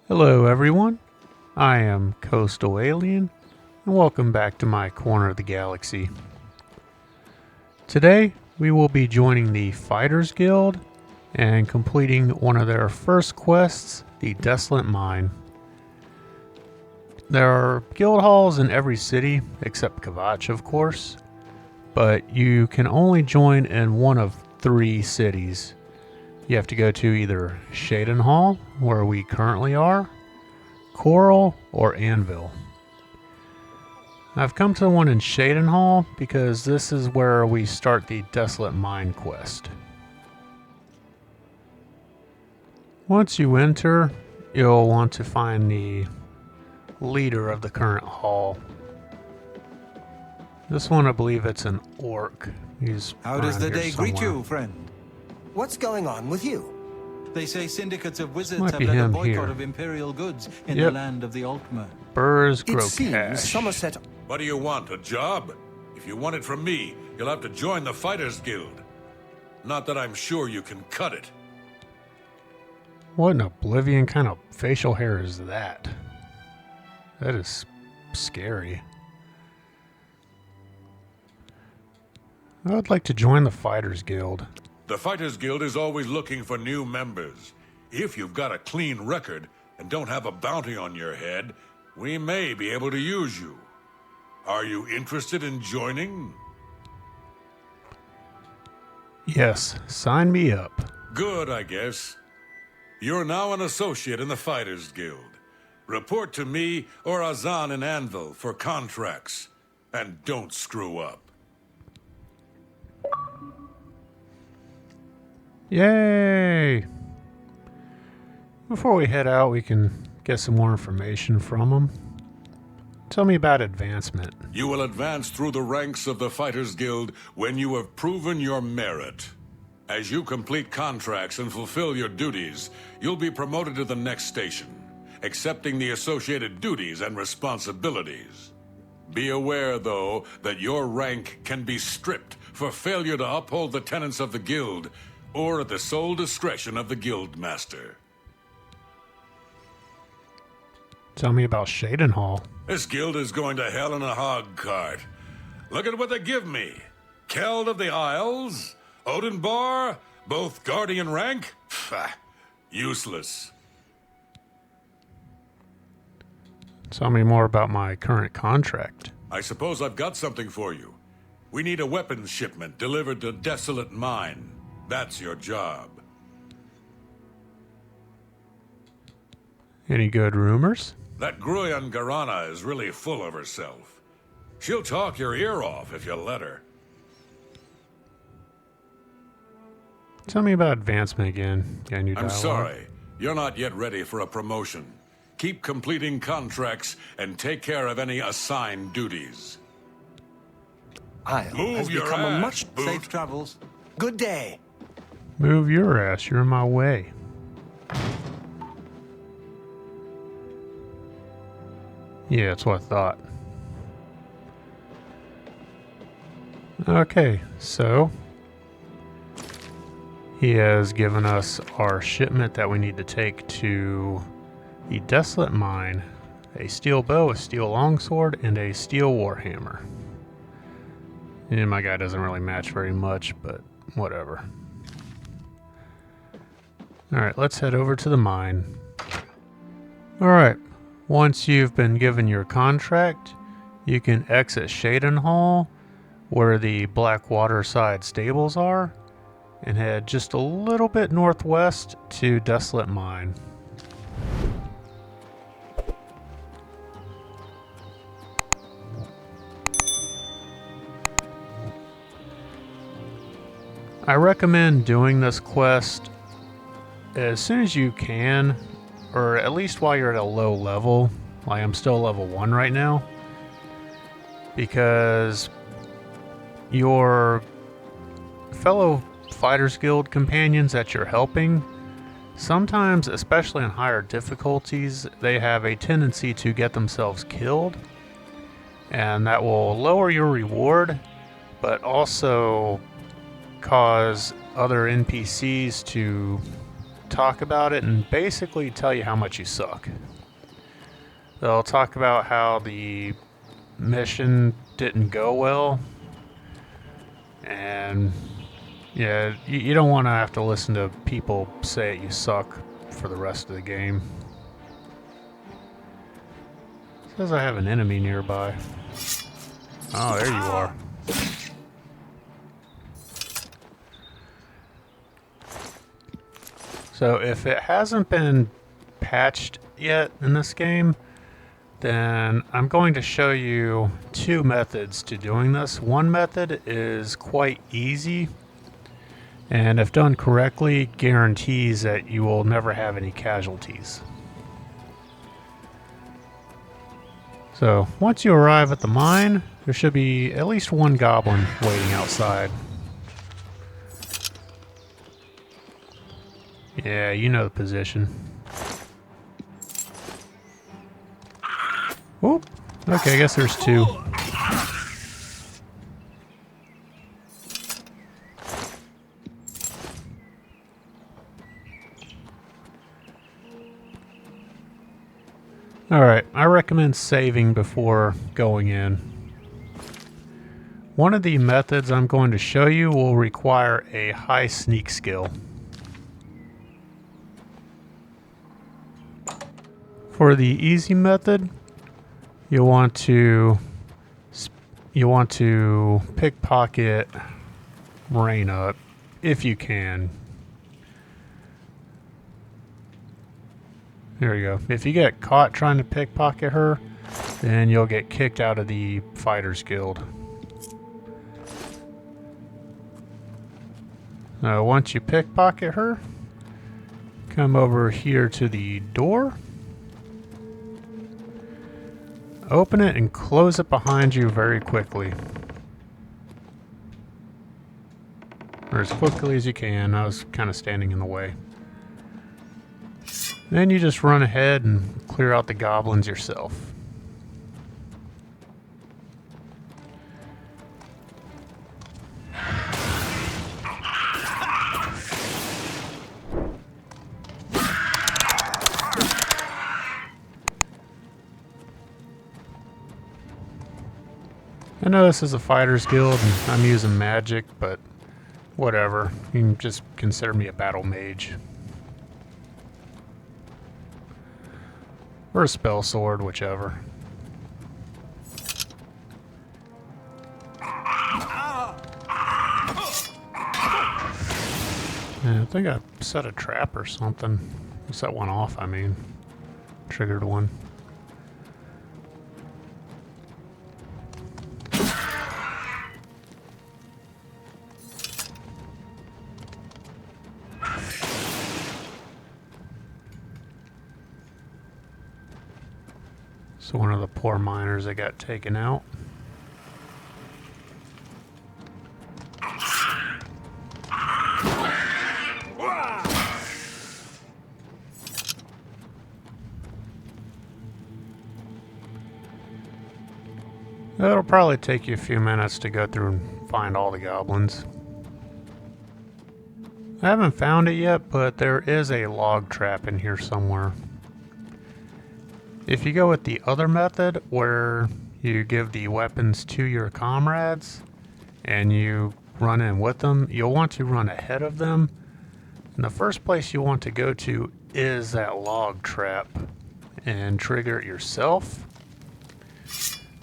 Hello everyone, I am Coastal Alien, and welcome back to my corner of the galaxy. Today, we will be joining the Fighters Guild and completing one of their first quests, the Desolate Mine. There are guild halls in every city, except Kvatch of course, but you can only join in one of 3 cities. You have to go to either Shaden Hall, where we currently are, Coral, or Anvil. I've come to the one in Shaden Hall because this is where we start the Desolate Mine quest. Once you enter, you'll want to find the leader of the current hall. This one, I believe it's an orc. How does the day greet you, friend? What's going on with you? They say syndicates of wizards Might have be led a him boycott here. of imperial goods in Yep. the land of the Altmer. Burrs It grow seems cash. Somerset. What do you want, a job? If you want it from me, you'll have to join the Fighters Guild. Not that I'm sure you can cut it. What an Oblivion kind of facial hair is that? That is scary. I would like to join the Fighters Guild. The Fighters Guild is always looking for new members. If you've got a clean record and don't have a bounty on your head, we may be able to use you. Are you interested in joining? Yes, sign me up. Good, I guess. You're now an associate in the Fighters Guild. Report to me or Azan in Anvil for contracts. And don't screw up. Yay! Before we head out, we can get some more information from them. Tell me about advancement. You will advance through the ranks of the Fighters Guild when you have proven your merit. As you complete contracts and fulfill your duties, you'll be promoted to the next station, accepting the associated duties and responsibilities. Be aware, though, that your rank can be stripped for failure to uphold the tenets of the Guild, or at the sole discretion of the Guild Master. Tell me about Shaden Hall. This guild is going to hell in a hog cart. Look at what they give me. Keld of the Isles, Odinbar, both Guardian rank? Pfft, useless. Tell me more about my current contract. I suppose I've got something for you. We need a weapons shipment delivered to Desolate Mine. That's your job. Any good rumors? That Gruyan Garana is really full of herself. She'll talk your ear off if you let her. Tell me about advancement again. Got new I'm dialogue? sorry, you're not yet ready for a promotion. Keep completing contracts and take care of any assigned duties. Isle Move has your become a ass, much Boot. Safe travels. good day. Move your ass, you're in my way. Yeah, that's what I thought. Okay, so he has given us our shipment that we need to take to the Desolate Mine. A steel bow, a steel longsword, and a steel warhammer. And my guy doesn't really match very much, but whatever. Alright, let's head over to the mine. Alright, once you've been given your contract, you can exit Shaden Hall, where the Blackwater side stables are, and head just a little bit northwest to Desolate Mine. I recommend doing this quest as soon as you can, or at least while you're at a low level. Like I'm still level 1 right now, because your fellow Fighters Guild companions that you're helping, sometimes, especially in higher difficulties, they have a tendency to get themselves killed, and that will lower your reward, but also cause other NPCs to talk about it and basically tell you how much you suck. They'll talk about how the mission didn't go well, and yeah, you don't want to have to listen to people say you suck for the rest of the game. It says I have an enemy nearby. Oh, there you are. So if it hasn't been patched yet in this game, then I'm going to show you two methods to doing this. One method is quite easy, and if done correctly, guarantees that you will never have any casualties. So once you arrive at the mine, there should be at least one goblin waiting outside. Yeah, you know the position. Whoop. Okay, I guess there's two. Alright, I recommend saving before going in. One of the methods I'm going to show you will require a high sneak skill. For the easy method, you want to pickpocket Raina if you can. There you go. If you get caught trying to pickpocket her, then you'll get kicked out of the Fighters Guild. Now, once you pickpocket her, come over here to the door. Open it and close it behind you very quickly. Or as quickly as you can. I was kind of standing in the way. Then you just run ahead and clear out the goblins yourself. I know this is a Fighters Guild and I'm using magic, but whatever. You can just consider me a battle mage. Or a spell sword, whichever. Yeah, I think I set a trap or something. Set one off, I mean. Triggered one. So one of the poor miners that got taken out. It'll probably take you a few minutes to go through and find all the goblins. I haven't found it yet, but there is a log trap in here somewhere. If you go with the other method, where you give the weapons to your comrades and you run in with them, you'll want to run ahead of them. And the first place you want to go to is that log trap and trigger it yourself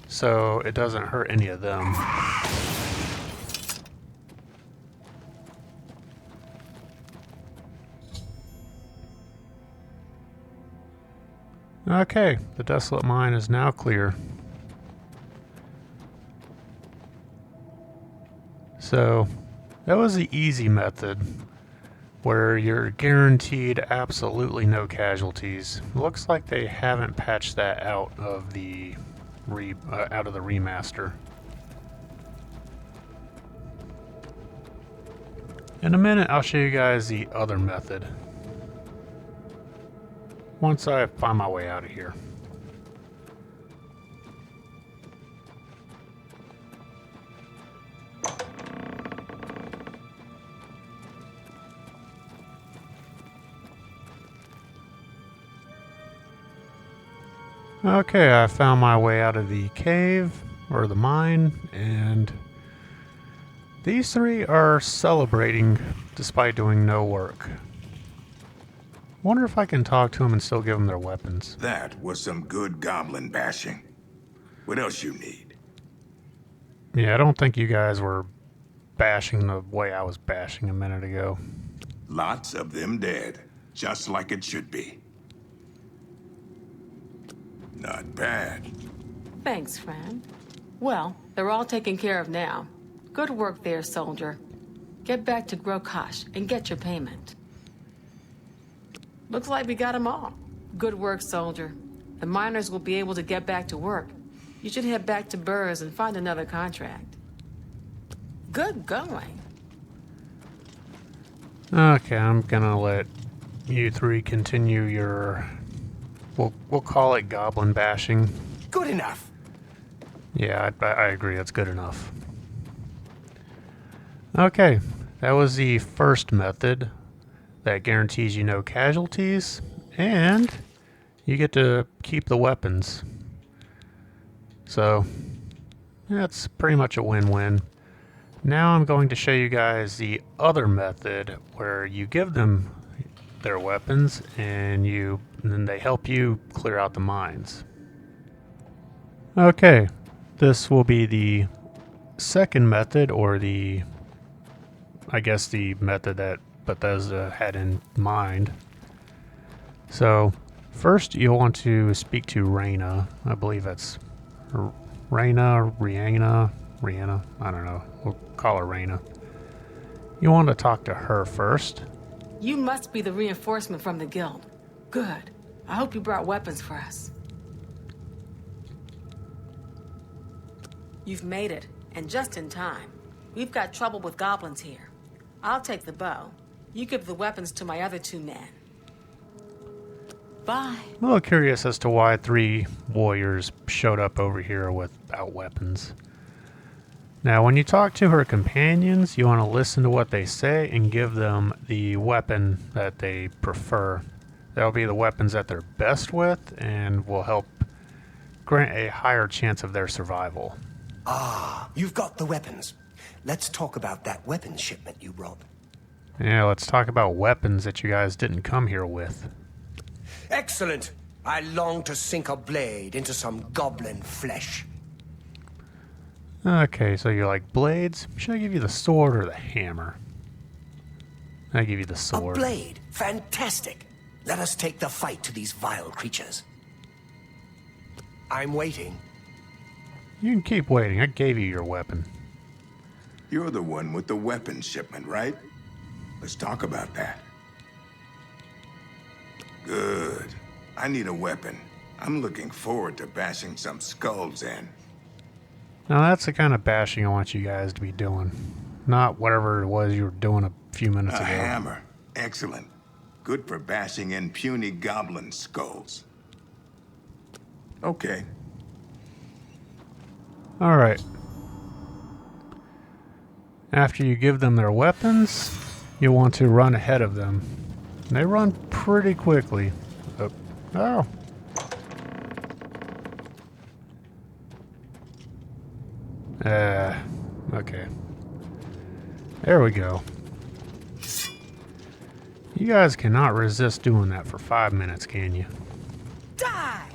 so it doesn't hurt any of them. Okay, the Desolate Mine is now clear. So, that was the easy method, where you're guaranteed absolutely no casualties. Looks like they haven't patched that out of the remaster. In a minute, I'll show you guys the other method. Once I find my way out of here. Okay, I found my way out of the cave, or the mine, and these three are celebrating despite doing no work. Wonder if I can talk to them and still give them their weapons. That was some good goblin bashing. What else you need? Yeah, I don't think you guys were bashing the way I was bashing a minute ago. Lots of them dead, just like it should be. Not bad. Thanks, friend. Well, they're all taken care of now. Good work there, soldier. Get back to Grokash and get your payment. Looks like we got them all. Good work, soldier. The miners will be able to get back to work. You should head back to Burrs and find another contract. Good going. Okay, I'm gonna let you three continue your... We'll call it goblin bashing. Good enough. Yeah, I agree. That's good enough. Okay, that was the first method that guarantees you no casualties, and you get to keep the weapons. So, that's pretty much a win-win. Now I'm going to show you guys the other method where you give them their weapons and then they help you clear out the mines. Okay, this will be the second method, or I guess the method that Bethesda had in mind. So first you'll want to speak to Reyna. I believe that's Reyna, Rihanna, I don't know. We'll call her Reyna. You want to talk to her first. You must be the reinforcement from the guild. Good. I hope you brought weapons for us. You've made it, and just in time. We've got trouble with goblins here. I'll take the bow. You give the weapons to my other two men. Bye. I'm a little curious as to why 3 warriors showed up over here without weapons. Now, when you talk to her companions, you want to listen to what they say and give them the weapon that they prefer. That'll be the weapons that they're best with and will help grant a higher chance of their survival. Ah, you've got the weapons. Let's talk about that weapons shipment you brought. Yeah, let's talk about weapons that you guys didn't come here with. Excellent. I long to sink a blade into some goblin flesh. Okay, so you like blades? Should I give you the sword or the hammer? I give you the A sword. blade. Fantastic. Let us take the fight to these vile creatures. I'm waiting. You can keep waiting. I gave you your weapon. You're the one with the weapons shipment, right? Let's talk about that. Good. I need a weapon. I'm looking forward to bashing some skulls in. Now that's the kind of bashing I want you guys to be doing. Not whatever it was you were doing a few minutes A ago. hammer. Excellent. Good for bashing in puny goblin skulls. Okay. Alright. After you give them their weapons, you want to run ahead of them. And they run pretty quickly. Oh. Okay. There we go. You guys cannot resist doing that for 5 minutes, can you? Die!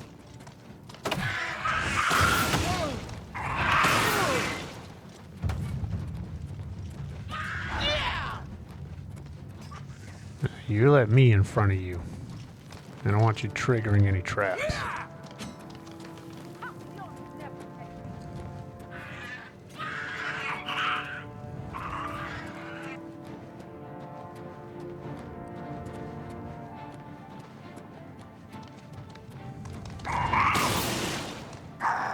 You let me in front of you. I don't want you triggering any traps.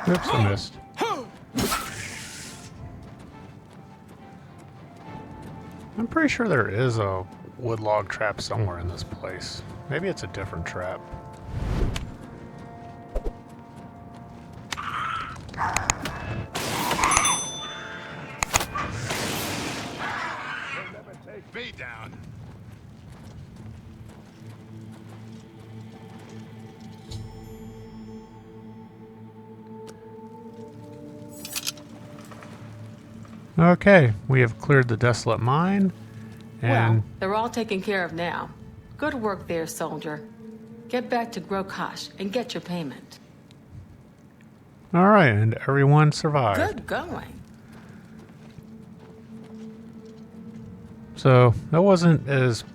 Oops, I missed. I'm pretty sure there is a wood log trap somewhere in this place. Maybe it's a different trap. Be down. Okay, we have cleared the Desolate Mine, and Well, they're all taken care of now. Good work there, soldier. Get back to Grokash and get your payment. alright, and everyone survived. Good going. So, that wasn't as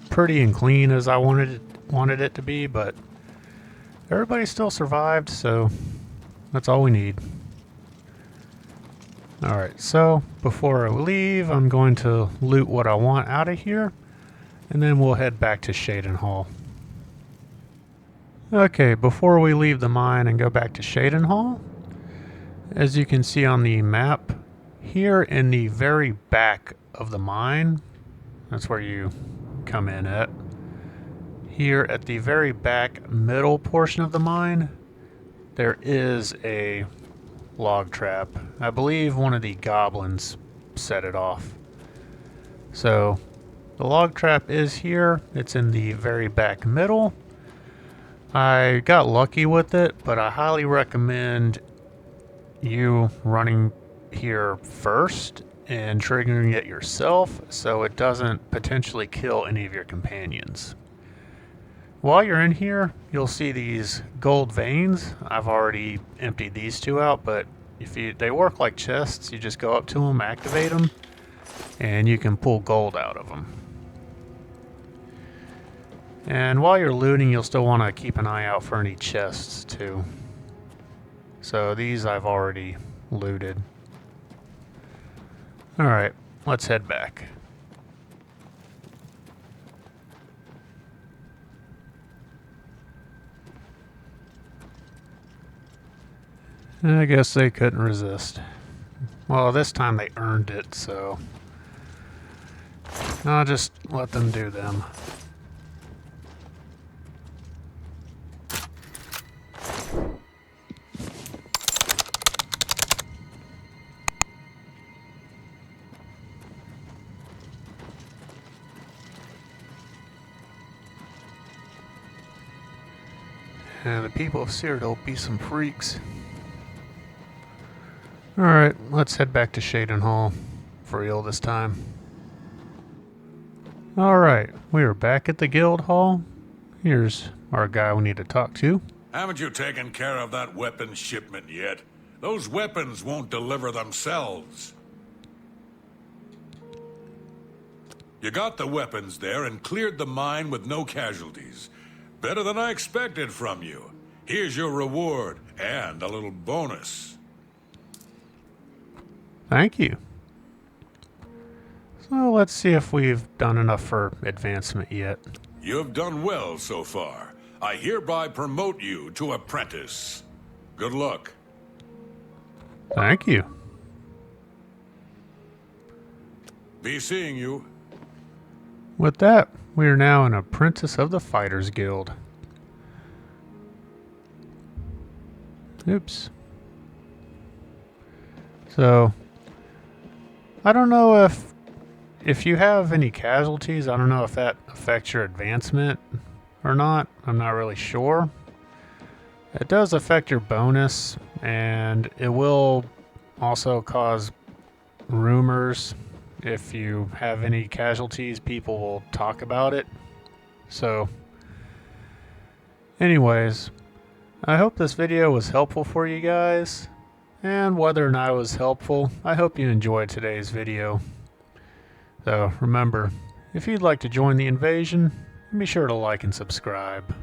pretty and clean as I wanted it to be, but everybody still survived, so that's all we need. Alright, so before I leave, I'm going to loot what I want out of here, and then we'll head back to Shaden Hall. Okay, before we leave the mine and go back to Shaden Hall, as you can see on the map, here in the very back of the mine, that's where you come in at. Here at the very back middle portion of the mine, there is a log trap. I believe one of the goblins set it off. So the log trap is here. It's in the very back middle. I got lucky with it, but I highly recommend you running here first and triggering it yourself so it doesn't potentially kill any of your companions. While you're in here, you'll see these gold veins. I've already emptied these two out, but they work like chests. You just go up to them, activate them, and you can pull gold out of them. And while you're looting, you'll still want to keep an eye out for any chests too. So these I've already looted. Alright, let's head back. I guess they couldn't resist. Well, this time they earned it, so I'll just let them do them. And the people of Cyrodiil be some freaks. Alright, let's head back to Shaden Hall. For real this time. Alright, we are back at the guild hall. Here's our guy we need to talk to. Haven't you taken care of that weapon shipment yet? Those weapons won't deliver themselves. You got the weapons there and cleared the mine with no casualties. Better than I expected from you. Here's your reward and a little bonus. Thank you. So let's see if we've done enough for advancement yet. You've done well so far. I hereby promote you to apprentice. Good luck. Thank you. Be seeing you. With that, we are now an apprentice of the Fighters Guild. Oops. So, I don't know if you have any casualties, I don't know if that affects your advancement or not. I'm not really sure. It does affect your bonus, and it will also cause rumors. If you have any casualties, people will talk about it. So, anyways, I hope this video was helpful for you guys. And whether or not it was helpful, I hope you enjoyed today's video. So remember, if you'd like to join the invasion, be sure to like and subscribe.